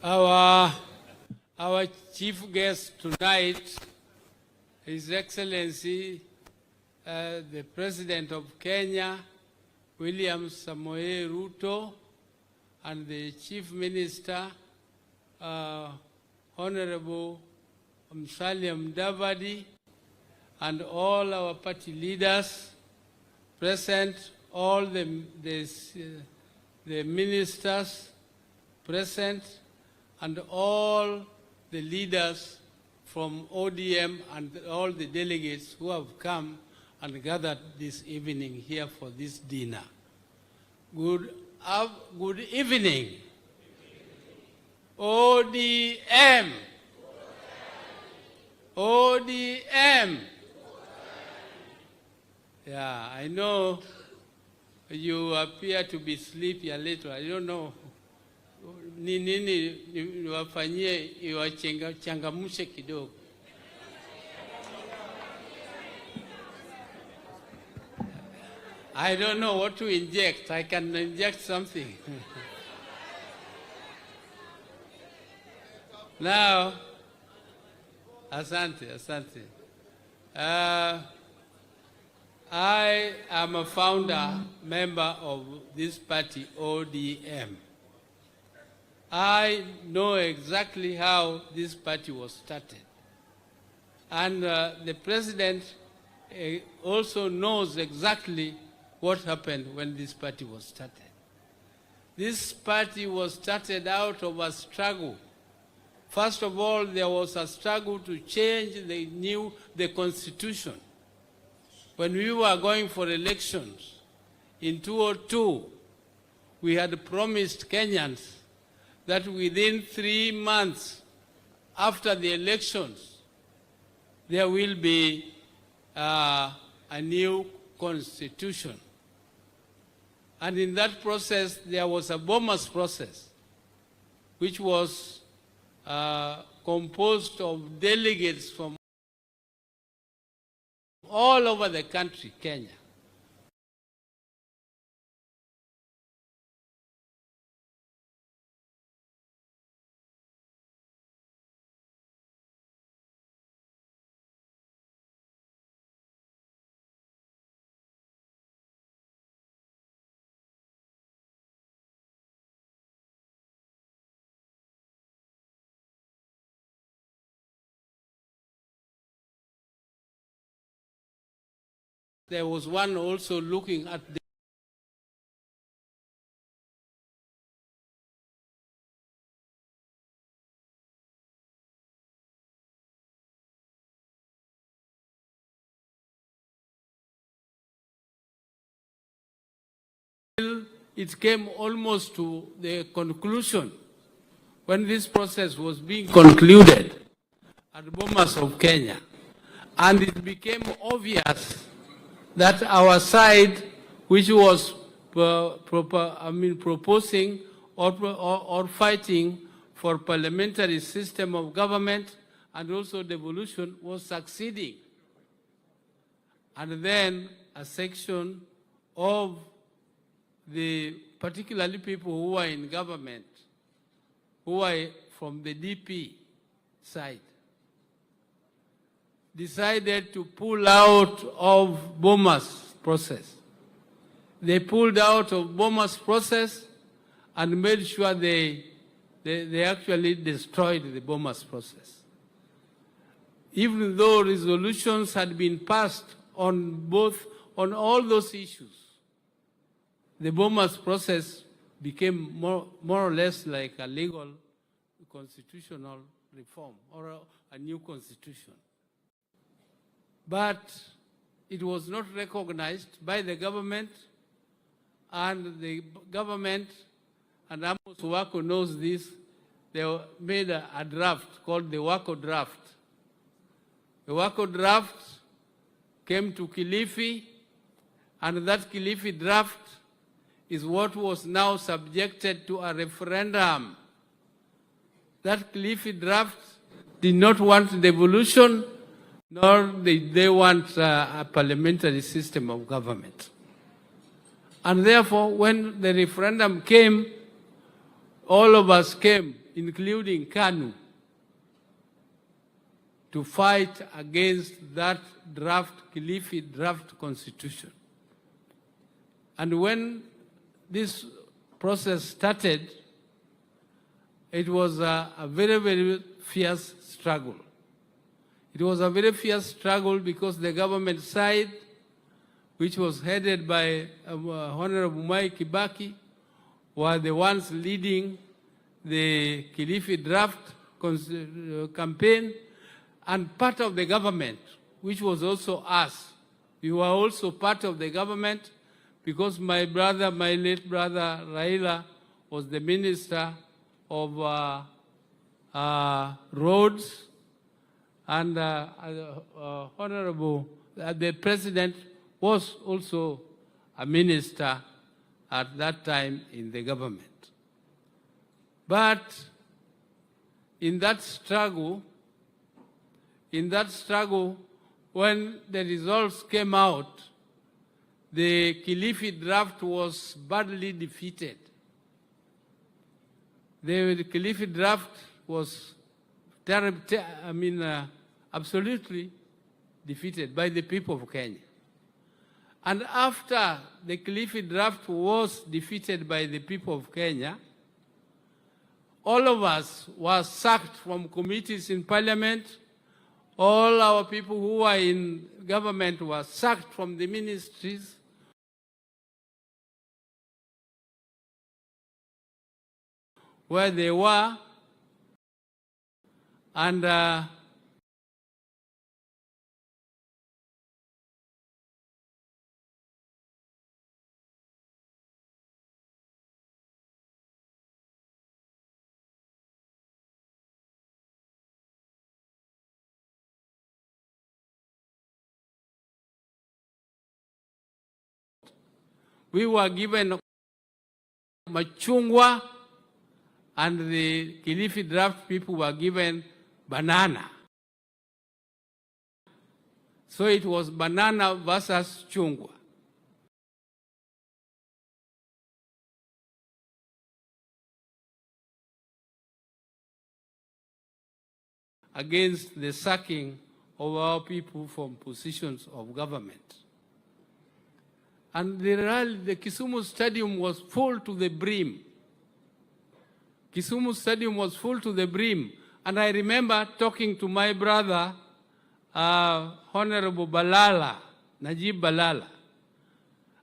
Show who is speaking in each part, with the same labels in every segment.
Speaker 1: Our chief guest tonight, His Excellency, the President of Kenya, William Samoei Ruto, and the Chief Minister, Honorable Musalia Mudavadi, and all our party leaders present, all the ministers present, and all the leaders from ODM and all the delegates who have come and gathered this evening here for this dinner. Good evening. ODM. ODM. Yeah, I know you appear to be sleepy a little. I don't know. Nini niwafanyie iwachangamshe kidogo. I don't know what to inject. I can inject something. Now, asante. I am a founder member of this party, ODM. I know exactly how this party was started. And the president also knows exactly what happened when this party was started. This party was started out of a struggle. First of all, there was a struggle to change the constitution. When we were going for elections in 2002, we had promised Kenyans that within 3 months after the elections, there will be a new constitution. And in that process, there was a Bomas process, which was composed of delegates from all over the country, Kenya. There was one also looking at the it came almost to the conclusion when this process was being concluded at Bomas of Kenya. And it became obvious that our side, which was proposing or fighting for parliamentary system of government and also devolution, was succeeding. And then a section of the particularly people who are in government, who are from the DP side, decided to pull out of Bomas process. They pulled out of Bomas process and made sure they actually destroyed the Bomas process. Even though resolutions had been passed on all those issues, the Bomas process became more or less like a legal constitutional reform or a new constitution. But it was not recognized by the government, and the government, and Amos Wako knows this, they made a draft called the Wako draft. The Wako draft came to Kilifi, and that Kilifi draft is what was now subjected to a referendum. That Kilifi draft did not want devolution, nor did they want a parliamentary system of government. And therefore, when the referendum came, all of us came including KANU, to fight against that Kilifi draft constitution. And when this process started, it was a very, very fierce struggle. It was a very fierce struggle because the government side, which was headed by Honorable Mwai Kibaki, were the ones leading the Kilifi draft campaign, and part of the government, which was also us. We were also part of the government because my late brother Raila, was the Minister of Roads, and Honorable, the President was also a minister at that time in the government. But in that struggle, when the results came out, the Kilifi draft was badly defeated. The Kilifi draft was absolutely defeated by the people of Kenya. And after the Kilifi draft was defeated by the people of Kenya, all of us were sacked from committees in parliament. All our people who were in government were sacked from the ministries. Where they were, and we were given machungwa, and the Kilifi draft people were given banana. So it was banana versus chungwa. Against the sacking of our people from positions of government. And the Kisumu Stadium was full to the brim. Kisumu Stadium was full to the brim. And I remember talking to my brother, Honorable Balala, Najib Balala.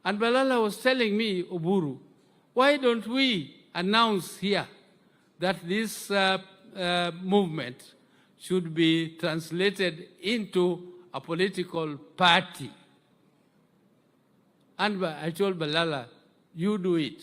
Speaker 1: And Balala was telling me, Oburu, why don't we announce here that this movement should be translated into a political party? And I told Balala, you do it.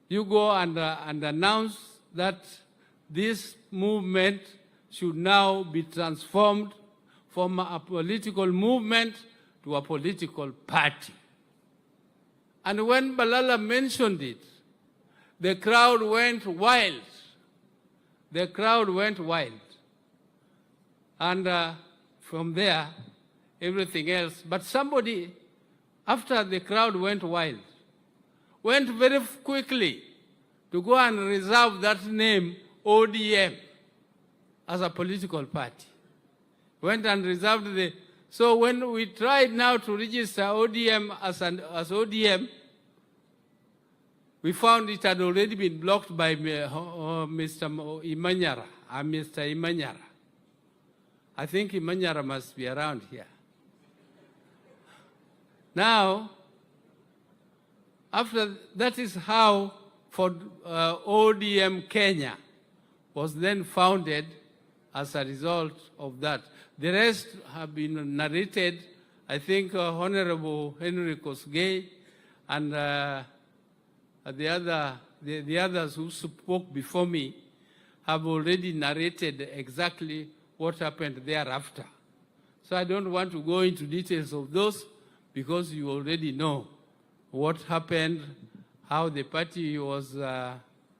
Speaker 1: You go and announce that this movement should now be transformed from a political movement to a political party. And when Balala mentioned it, the crowd went wild. The crowd went wild. And from there, everything else. But somebody, after the crowd went wild, went very quickly to go and reserve that name, ODM, as a political party. Went and reserved the... So when we tried now to register ODM as ODM, we found it had already been blocked by Mr. Imanyara, Mr. Imanyara. I think Imanyara must be around here. Now, after that is how for ODM Kenya was then founded as a result of that. The rest have been narrated. I think Honorable Henry Kosgei and the others who spoke before me have already narrated exactly what happened thereafter. So I don't want to go into details of those because you already know what happened, how the party was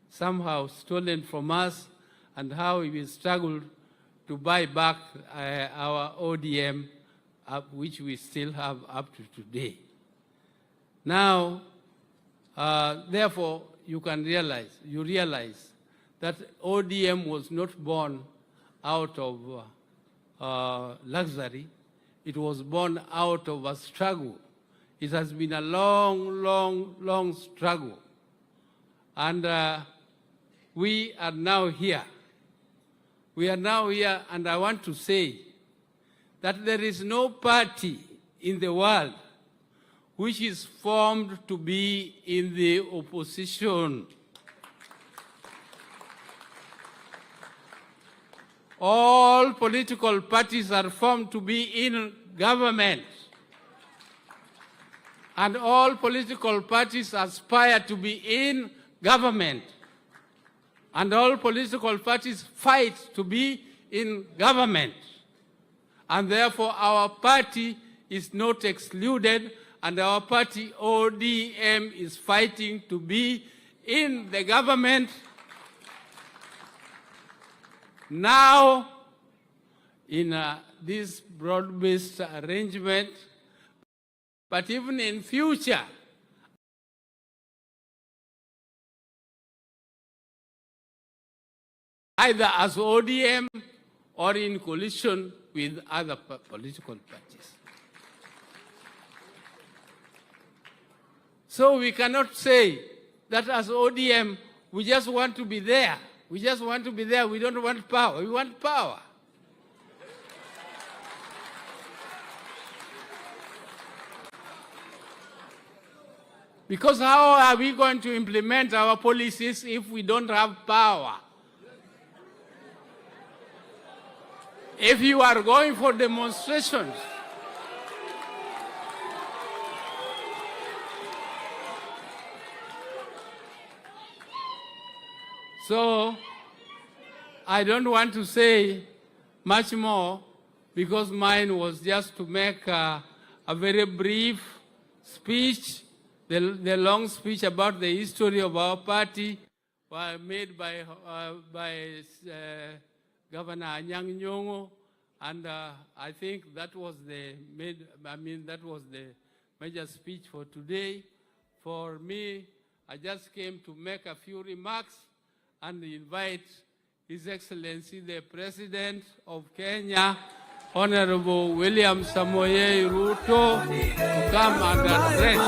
Speaker 1: somehow stolen from us, and how we struggled to buy back our ODM, which we still have up to today. Now, therefore, you realize that ODM was not born out of luxury. It was born out of a struggle. It has been a long, long, long struggle. And we are now here. We are now here, and I want to say that there is no party in the world which is formed to be in the opposition. All political parties are formed to be in government. And all political parties aspire to be in government. And all political parties fight to be in government. And therefore our party is not excluded, and our party ODM is fighting to be in the government now in this broad-based arrangement, but even in future, either as ODM or in coalition with other political parties. So we cannot say that as ODM, we just want to be there. We just want to be there. We don't want power. We want power. Because how are we going to implement our policies if we don't have power? If you are going for demonstrations, so I don't want to say much more, because mine was just to make a very brief speech. The long speech about the history of our party was made by Governor Anyang' Nyong'o, and I think that was the major speech for today. For me, I just came to make a few remarks and invite His Excellency the President of Kenya, Honorable William Samoei Ruto, to come and address.